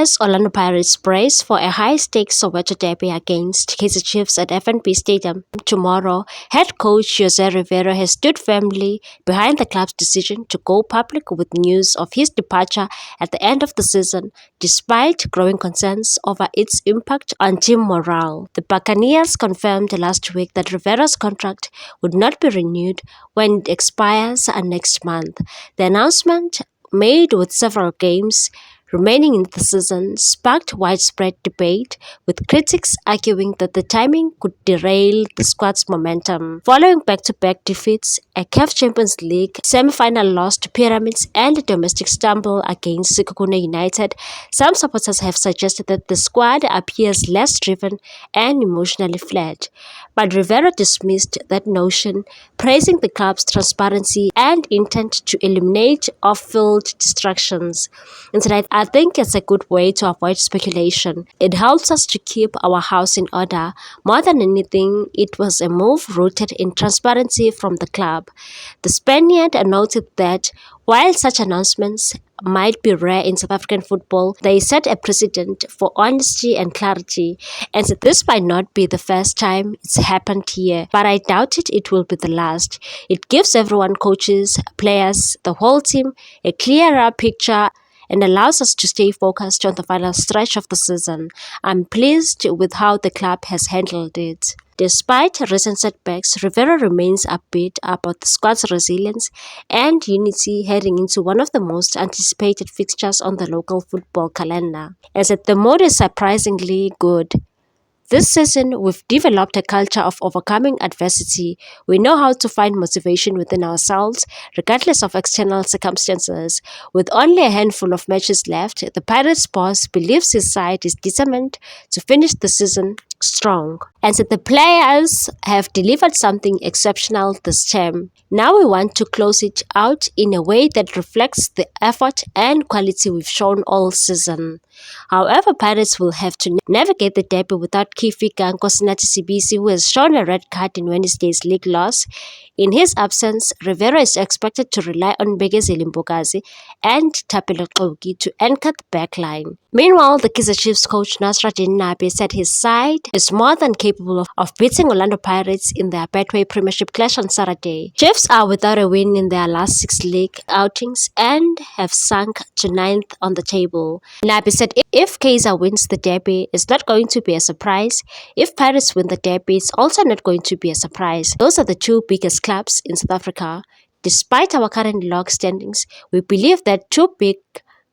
As Orlando Pirates brace for a high-stakes Soweto derby against Kaizer Chiefs at FNB Stadium tomorrow, head coach Jose Rivera has stood firmly behind the club's decision to go public with news of his departure at the end of the season, despite growing concerns over its impact on team morale. The Buccaneers confirmed last week that Rivera's contract would not be renewed when it expires next month. The announcement, made with several games remaining in the season, sparked widespread debate, with critics arguing that the timing could derail the squad's momentum. Following back-to-back defeats, a CAF Champions League semi-final loss to Pyramids and a domestic stumble against Sekhukhune United, some supporters have suggested that the squad appears less driven and emotionally flat. But Rivera dismissed that notion, praising the club's transparency and intent to eliminate off-field distractions. Instead, I think it's a good way to avoid speculation. It helps us to keep our house in order. More than anything, it was a move rooted in transparency from the club. The Spaniard noted that while such announcements might be rare in South African football, they set a precedent for honesty and clarity, and so this might not be the first time it's happened here, but I doubt it will be the last. It gives everyone, coaches, players, the whole team, a clearer picture and allows us to stay focused on the final stretch of the season. I'm pleased with how the club has handled it. Despite recent setbacks, Rivera remains upbeat about the squad's resilience and unity heading into one of the most anticipated fixtures on the local football calendar. As said, the mood is surprisingly good. This season, we've developed a culture of overcoming adversity. We know how to find motivation within ourselves, regardless of external circumstances. With only a handful of matches left, the Pirates boss believes his side is determined to finish the season strong, and that the players have delivered something exceptional this term. Now we want to close it out in a way that reflects the effort and quality we've shown all season. However, Pirates will have to navigate the derby without key figure Nkosinathi Sibisi, who has shown a red card in Wednesday's league loss. In his absence, Rivera is expected to rely on Begezile Mbokazi and Thapelo Xoki to anchor the backline. Meanwhile, the Kaizer Chiefs coach Nabi said his side is more than capable of beating Orlando Pirates in their Betway Premiership clash on Saturday. Chiefs are without a win in their last 6 league outings and have sunk to 9th on the table. Nabi said if Kaizer wins the derby, it's not going to be a surprise. If Pirates win the derby, it's also not going to be a surprise. Those are the two biggest clubs in South Africa. Despite our current log standings, we believe that two big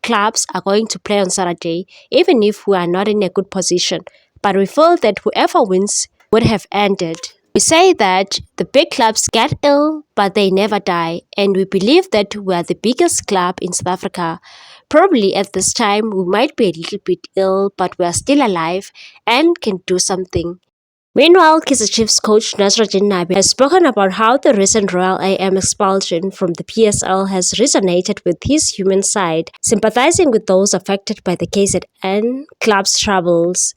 clubs are going to play on Saturday, even if we are not in a good position. But we feel that whoever wins would have ended. We say that the big clubs get ill, but they never die. And we believe that we are the biggest club in South Africa. Probably at this time, we might be a little bit ill, but we are still alive and can do something. Meanwhile, Kaizer Chiefs coach Nabi has spoken about how the recent Royal AM expulsion from the PSL has resonated with his human side, sympathizing with those affected by the KZN club's troubles.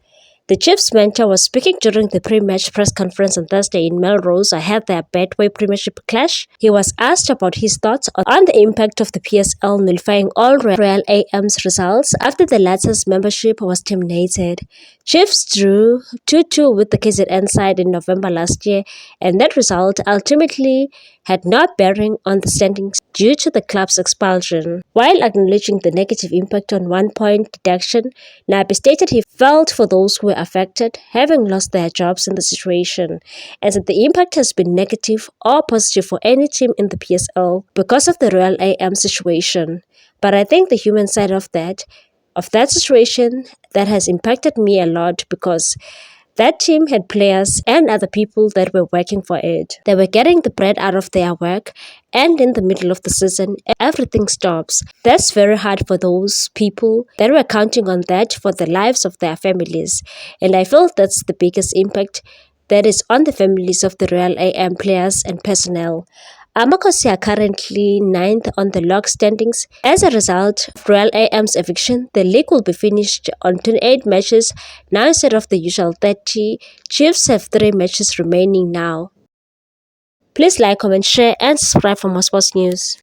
The Chiefs mentor was speaking during the pre-match press conference on Thursday in Melrose ahead their Betway Premiership clash. He was asked about his thoughts on the impact of the PSL nullifying all Royal AM's results after the latter's membership was terminated. Chiefs drew 2-2 with the KZN side in November last year, and that result ultimately had no bearing on the standings due to the club's expulsion. While acknowledging the negative impact on 1-point deduction, Nabi stated he felt for those who were affected, having lost their jobs in the situation, and that the impact has been negative or positive for any team in the PSL because of the Royal AM situation. But I think the human side of that situation that has impacted me a lot, because that team had players and other people that were working for it. They were getting the bread out of their work, and in the middle of the season, everything stops. That's very hard for those people that were counting on that for the lives of their families. And I feel that's the biggest impact that is on the families of the Royal AM players and personnel. Amakhosi are currently 9th on the log standings. As a result of Royal AM's eviction, the league will be finished on 28 matches now instead of the usual 30. Chiefs have 3 matches remaining now. Please like, comment, share and subscribe for more sports news.